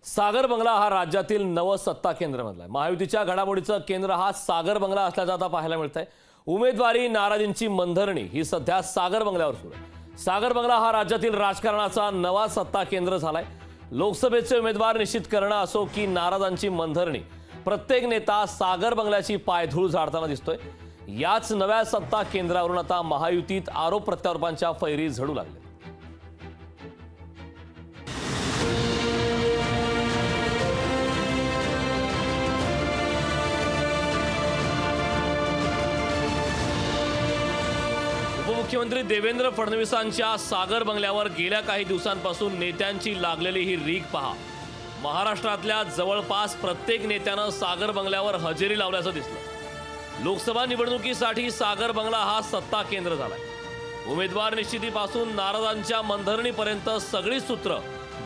सागर बंगला हा राज्यातील नवसत्ता केंद्रामधला आहे। महायुतीच्या घडामोडीचं केंद्र हा सागर बंगला असल्याचं आता पाहायला मिळतंय। उमेदवारी नाराजींची मंथरणी ही सध्या सागर बंगल्यावर सुरू आहे। सागर बंगला हा राज्यातील राजकारणाचा नवा सत्ता केंद्र झालाय। लोकसभेचे उमेदवार निश्चित करणं असो की नाराजांची मंथरणी, प्रत्येक नेता सागर बंगल्याची पायधूळ झाडताना दिसतोय। याच नव्या सत्ता केंद्रावरून आता महायुतीत आरोप प्रत्यारोपांच्या फैरी झडू लागले। उपमुख्यमंत्री देवेंद्र फडणवीसांच्या सागर बंगल्यावर गेल्या काही दिवसांपासून नेत्यांची लागलेली ही रीघ पहा। महाराष्ट्रातल्या जवळपास प्रत्येक नेत्यानं सागर बंगल्यावर हजेरी लावल्याचं दिसलं। लोकसभा निवडणुकीसाठी सागर बंगला हा सत्ता केंद्र झालाय। उमेदवार निश्चितीपासून नाराजांच्या मंथरणीपर्यंत सगळी सूत्र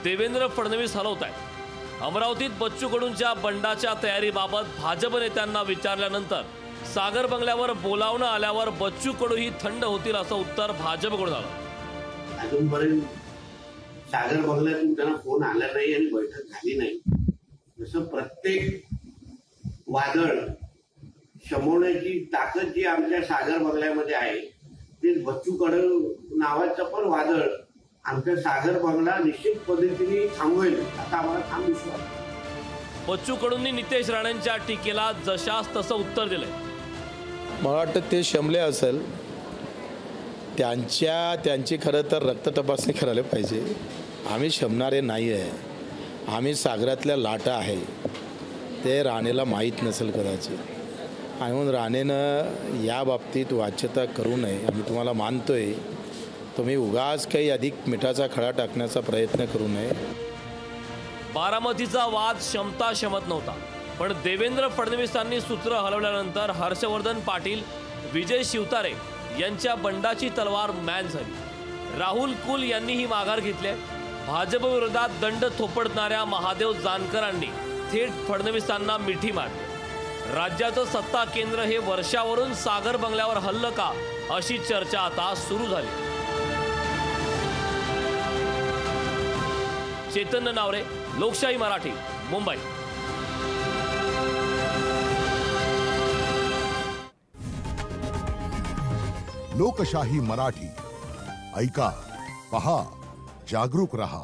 देवेंद्र फडणवीस हलवतायत। अमरावतीत बच्चू कडूंच्या बंडाच्या तयारीबाबत भाजप नेत्यांना विचारल्यानंतर सागर बंगल्यावर बोलावणं आल्यावर बच्चू कडूही थंड होतील असं उत्तर भाजपकडून आलं। अजूनपर्यंत सागर बंगल्यातून त्यांना फोन आला नाही आणि बैठक झाली नाही। जसं प्रत्येक वादळ शमवण्याची ताकद जी आमच्या सागर बंगल्यामध्ये आहे, ते बच्चू कडू नावाचं पण वादळ आमच्या सागर बंगला निश्चित पद्धतीने थांबवेल असा आम्हाला ठाम विश्वास आहे। बच्चू कडूंनी नितेश राणेंच्या टीकेला जशास तसं उत्तर दिलंय। मला वाटतं ते शमले असेल, त्यांची खरं तर रक्त तपासणी करायला पाहिजे। आम्ही शमणारे नाही आहे, आम्ही सागरातल्या लाटा आहे। ते राणेला माहीत नसेल कदाचित, आणि म्हणून राणेनं या बाबतीत वाच्यता करू नये। आम्ही तुम्हाला मानतोय, तुम्ही उगाच काही अधिक मिठाचा खडा टाकण्याचा प्रयत्न करू नये। बारामतीचा वाद शमता शमत नव्हता, पण देवेंद्र फडणवीसांनी सूत्र हलवल्यानंतर हर्षवर्धन पाटील, विजय शिवतारे यांच्या बंडाची तलवार मॅन झाली। राहुल कुल यांनीही माघार घेतली। भाजप विरोधात दंड थोपटणाऱ्या महादेव जानकरांनी थेट फडणवीसांना मिठी मारली। राज्याचं सत्ता केंद्र हे वर्षावरून सागर बंगल्यावर हल्लं का, अशी चर्चा आता सुरू झाली। चेतन नावरे, लोकशाही मराठी, मुंबई। लोकशाही मराठी ऐका, पहा, जागरूक रहा।